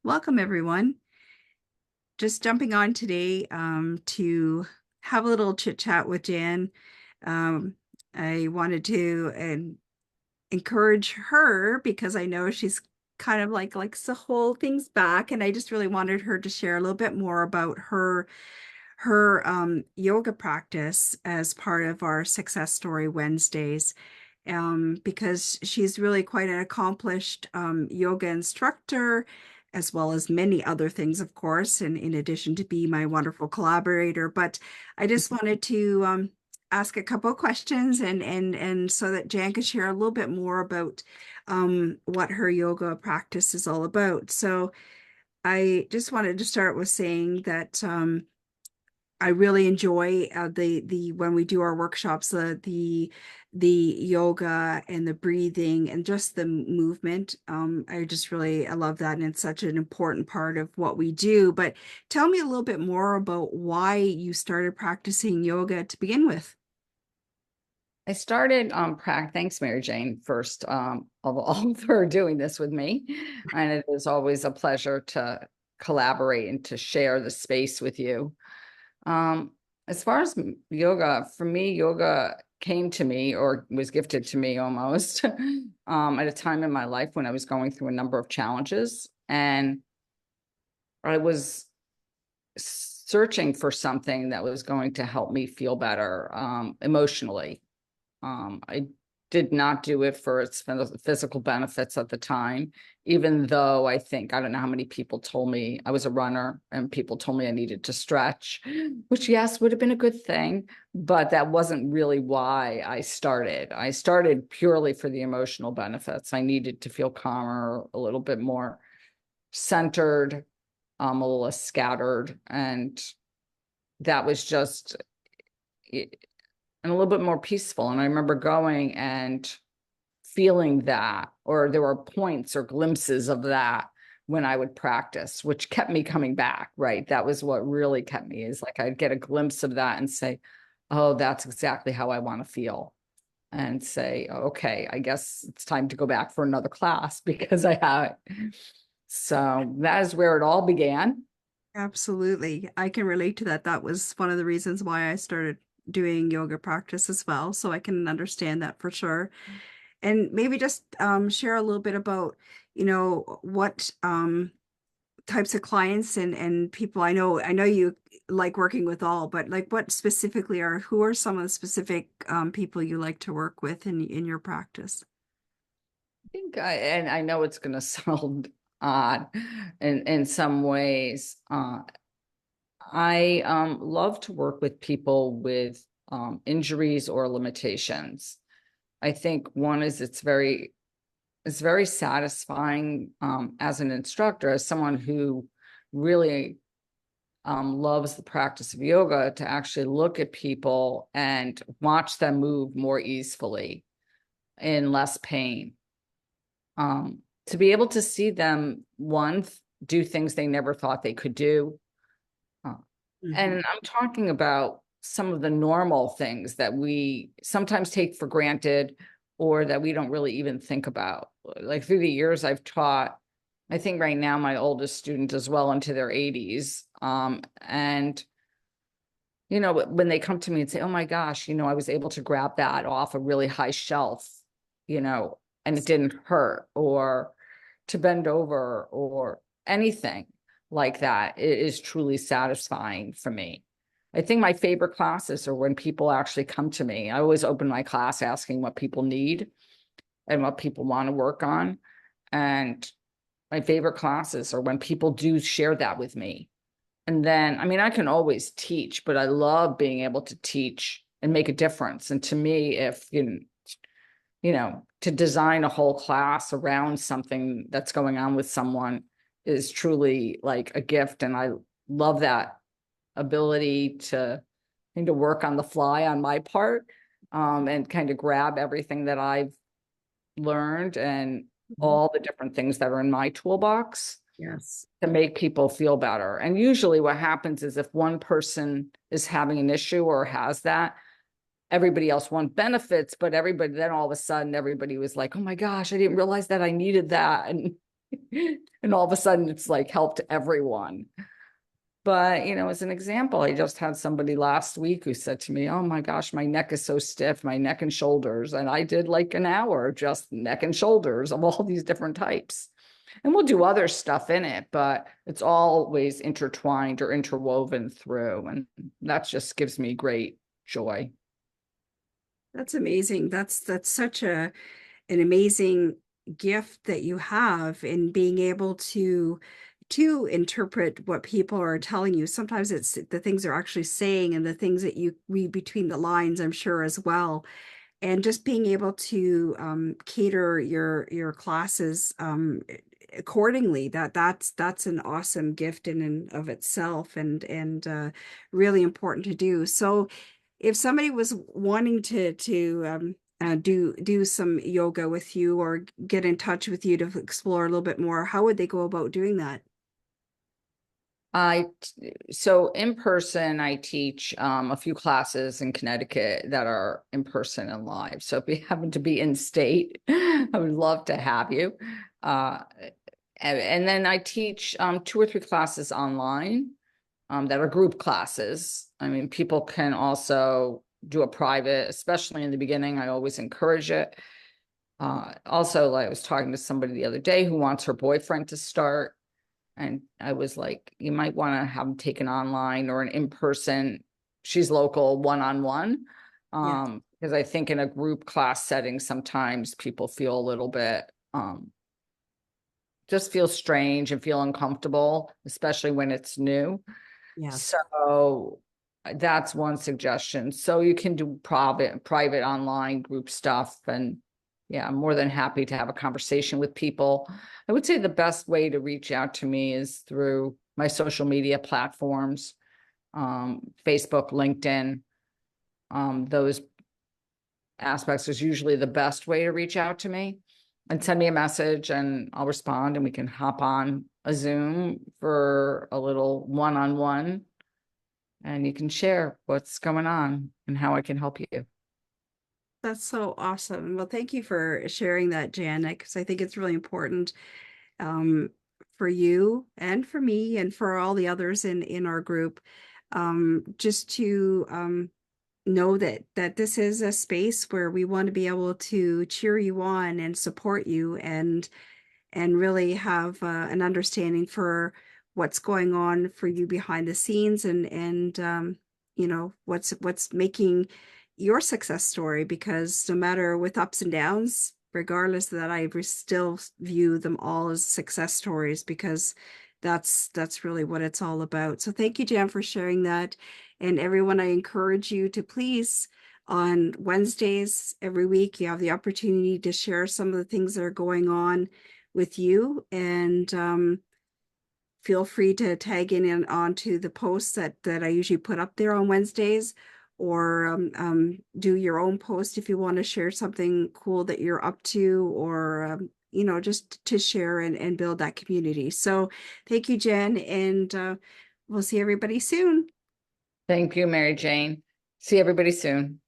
Welcome, everyone. Just jumping on today to have a little chit chat with Jan. Um, I wanted to encourage her because I know she's kind of like likes to hold things back, and I just really wanted her to share a little bit more about her yoga practice as part of our Success Story Wednesdays. Because she's really quite an accomplished yoga instructor, as well as many other things, of course, and in addition to be my wonderful collaborator. But I just wanted to ask a couple of questions and so that Jan could share a little bit more about what her yoga practice is all about. So I just wanted to start with saying that I really enjoy the when we do our workshops, the yoga and the breathing and just the movement. I love that, and it's such an important part of what we do. But tell me a little bit more about why you started practicing yoga to begin with. I started thanks, Mary Jane, first of all, for doing this with me. And it is always a pleasure to collaborate and to share the space with you. As far as yoga, for me, yoga came to me or was gifted to me almost at a time in my life when I was going through a number of challenges. And I was searching for something that was going to help me feel better emotionally. I did not do it for its physical benefits at the time, even though I don't know how many people told me I was a runner and people told me I needed to stretch, which, yes, would have been a good thing, but that wasn't really why I started. I started purely for the emotional benefits. I needed to feel calmer, a little bit more centered, a little less scattered. And that was just and a little bit more peaceful. And I remember going and feeling that, or there were points or glimpses of that when I would practice, which kept me coming back, right? That was what really kept me, is like I'd get a glimpse of that and say, oh, that's exactly how I want to feel. And say, okay, I guess it's time to go back for another class because I have it. So that is where it all began. Absolutely. I can relate to that. That was one of the reasons why I started doing yoga practice as well. So I can understand that for sure. And maybe just share a little bit about, what types of clients and people. I know you like working with all, but like what specifically who are some of the specific people you like to work with in your practice? And I know it's going to sound odd in some ways. I love to work with people with injuries or limitations. I think one is it's very satisfying as an instructor, as someone who really loves the practice of yoga, to actually look at people and watch them move more easily in less pain. To be able to see them, one, do things they never thought they could do. Uh, and Mhm. I'm talking about some of the normal things that we sometimes take for granted or that we don't really even think about. Like through the years I've taught, I think right now my oldest student is well into their 80s. And when they come to me and say, oh my gosh, I was able to grab that off a really high shelf, you know, and it didn't hurt, or to bend over or anything like that, it is truly satisfying for me. I think my favorite classes are when people actually come to me. I always open my class asking what people need and what people want to work on. And my favorite classes are when people do share that with me. And then, I mean, I can always teach, but I love being able to teach and make a difference. And to me, if to design a whole class around something that's going on with someone is truly like a gift. And I love that ability to work on the fly on my part, and kind of grab everything that I've learned and Mhm. all the different things that are in my toolbox Yes. to make people feel better. And usually what happens is if one person is having an issue or has that, everybody else want benefits, but everybody, then all of a sudden everybody was like, oh my gosh, I didn't realize that I needed that. And And all of a sudden it's like helped everyone. But, as an example, I just had somebody last week who said to me, oh my gosh, my neck is so stiff, my neck and shoulders. And I did like an hour of just neck and shoulders of all these different types. And we'll do other stuff in it, but it's always intertwined or interwoven through. And that just gives me great joy. That's amazing. That's such an amazing gift that you have in being able to interpret what people are telling you. Sometimes it's the things they're actually saying and the things that you read between the lines, I'm sure as well. And just being able to cater your classes accordingly, that's an awesome gift in and of itself, and really important to do. So if somebody was wanting to do some yoga with you or get in touch with you to explore a little bit more, how would they go about doing that? So in person, I teach a few classes in Connecticut that are in person and live. So if you happen to be in state, I would love to have you. Uh, and then I teach 2 or 3 classes online that are group classes. I mean, people can also do a private, especially in the beginning. I always encourage it. Also, like I was talking to somebody the other day who wants her boyfriend to start. And I was like, you might want to have them taken online or an in-person, she's local, one-on-one. Yes. Because I think in a group class setting, sometimes people feel a little bit, just feel strange and feel uncomfortable, especially when it's new. Yes. So that's one suggestion. So you can do private online group stuff. And yeah, I'm more than happy to have a conversation with people. I would say the best way to reach out to me is through my social media platforms, Facebook, LinkedIn. Those aspects is usually the best way to reach out to me, and send me a message and I'll respond, and we can hop on a Zoom for a little one-on-one, and you can share what's going on and how I can help you. That's so awesome. Well, thank you for sharing that, Janet, because I think it's really important um, for you and for me and for all the others in our group, just to know that this is a space where we want to be able to cheer you on and support you and really have an understanding for what's going on for you behind the scenes and what's making your success story, because no matter with ups and downs, regardless of that, still view them all as success stories, because that's really what it's all about. So thank you, Jan, for sharing that. And everyone, I encourage you to please, on Wednesdays every week, you have the opportunity to share some of the things that are going on with you, and feel free to tag in onto the posts that I usually put up there on Wednesdays, or do your own post if you want to share something cool that you're up to, or just to share and build that community. So thank you, Jen, and we'll see everybody soon. Thank you, Mary Jane. See everybody soon.